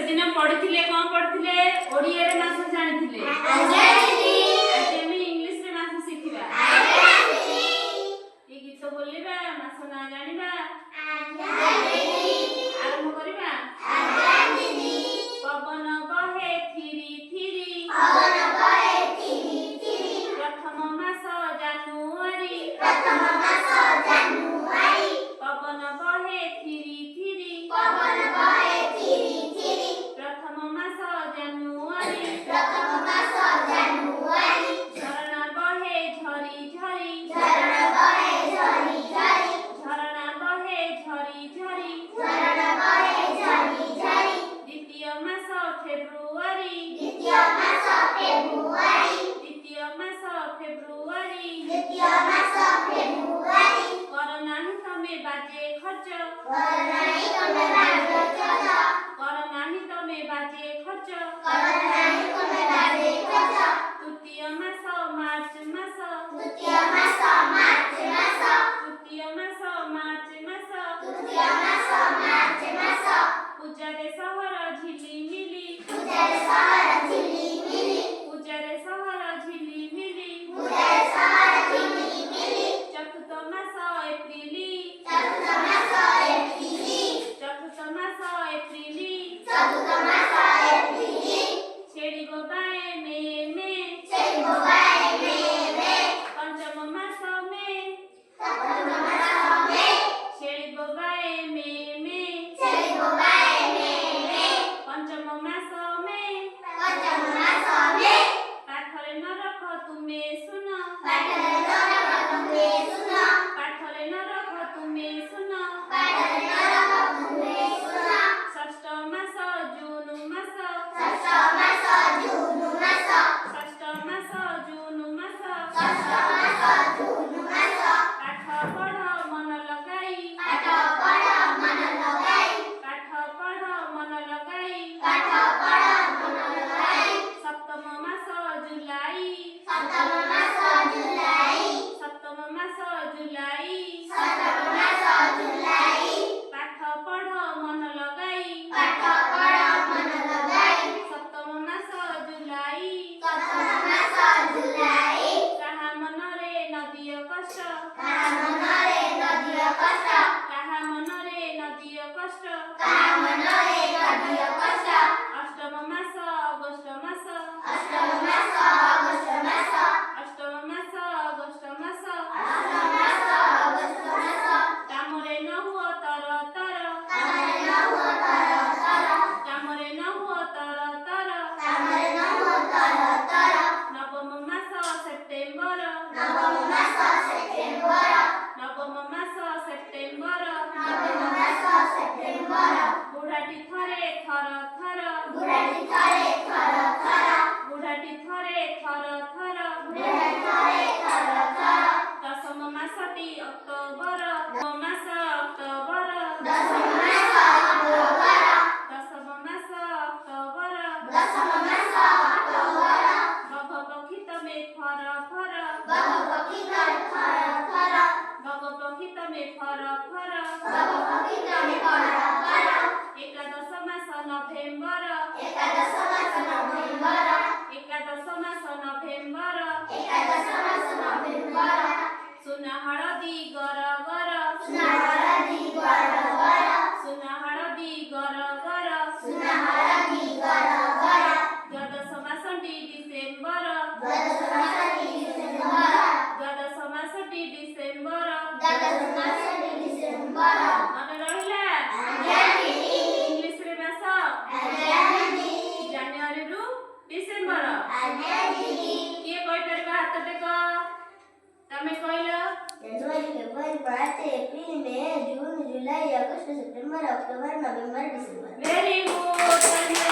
दिन पढ़िथिले कोन पढ़िथिले ओडिया रे मास जानिथिले आज्ञा दीदी आज हम इंग्लिश रे मास सिखिबा आज्ञा दीदी ई गीत बोलिबा मास ना जानिबा आज्ञा दीदी आरंभ करिबा आज्ञा दीदी पवन बहे थिरी थिरी पवन बहे थिरी थिरी प्रथम मास जानुआरी प्रथम मास जानुआरी पवन बहे थिरी थिरी पवन बहे थिरी थिरी प्रथम मास जानुआरी प्रथम मास जानुआरी झरणा बहे झरी झरी झरण बहे झरी झरी झरणा बहे झरी झरी झरण बहे झरी झरी द्वितीय मास फेब्रुआरी द्वितीय मास फेब्रुआरी द्वितीय मास फेब्रुआरी द्वितीय मास फेब्रुआरी कर नाही तमे बाजे खर्च कर नाही तमे बाजे खर्च कर नाही तमे बाजे खर्च कर नाही तमे बाजे खर्च तृतीय मास मार्च मास तृतीय मास मार्च मास तृतीय मास मार्च मास तृतीय मास मार्च मास पूजा रे सहर झिलिमिली पूजार सहर झिलिमिली पूजा रे सहर झिलिमिली पूजार सहर झिलिमिली चतुर्थ मास एप्रिली चतुर्थ मास एप्रिली चतुर्थ मास एप्रिली चतुर्थ मास एप्रिली छेड़ी गोबाए में छेड़ी गोबाए में पंचम मास में पंचम मास में छेड़ी गोबाए में छेड़ी गोबाए में पंचम मास में पंचम मास में पाठरे न रख तुमे सुन पाठरे न रख तुमे सुन पाठरे न रख तुमे सुन पाठरे न रख तुमे सुन षष्ठ मास जून मास षष्ठ मास जून मास षष्ठ मास जून मास षष्ठ मास जून मास पाठ पढ़ मन लगाई पाठ पढ़ मन लगाई पाठ पढ़ मन लगाई पाठ पढ़ मन लगाई सप्तम मास जुलाई सप्तम मास जुलाई सप्तम मास जुलाई सप्तम मास जुलाई पाठ पढ़ मन लगाई पाठ पढ़ मन लगाई सप्तम मास जुलाई सप्तम मास जुलाई काहा मनरे नदिय कष्ट काहा मनरे नदिय कष्ट काहा मनरे नदिय कष्ट काहा मनरे नदिय कष्ट अष्टम मास अगस्ट मास अष्टम मास अगस्ट मास अष्टम मास अगस्ट मास अष्टम मास अगस्ट मास कामरे न हुआ तर तर कामरे न हो तर तर कामरे न हुआ तर तर कामरे न हो तर तर नवम मास सेप्टेम्बर नवम मास सेप्टेम्बर नवम मास सेप्टेम्बर नवम मास सेप्टेम्बर बुढ़ाटी थरे थर थर बुढ़ाटी थरे थर थर बुढ़ाटी थरे थर थर बुढ़ाटी थरे थर थर दशम मासटी अक्टोबर नवम मास अक्टोबर दशम मास अक्टोबर दशम मास अक्टोबर दशम मास अक्टोबर बघ पक्षी तमे फर फर बघ पक्षी थर थर थर बघ पक्षी तमे फर फर बघ पक्षी थर थर थर एकादश मास नभेम्बर एकादश मास नवेम्बर एकादश मास नभेम्बर एकादश मास नवेम्बर सुना हळदी गर गर सुना हळदी गर गर सुना हळदी गर गर सुना हळदी गर गर द्वादश मासटी डिसेम्बर द्वादश मासटी डिसेम्बर द्वादश मासटी डिसेम्बर द्वादश मासटी डिसेम्बर मन रहिला आज्ञा दीदी इंग्लिश रे मास आज्ञा दीदी जानुआरी रु डिसेम्बर आज्ञा दीदी किए कहि परबा हाथ टेक तमे कहिलो जनवरी फरवरी मार्च अप्रैल मई जून जुलाई अगस्त सितंबर अक्टूबर नवंबर दिसंबर वेरी गुड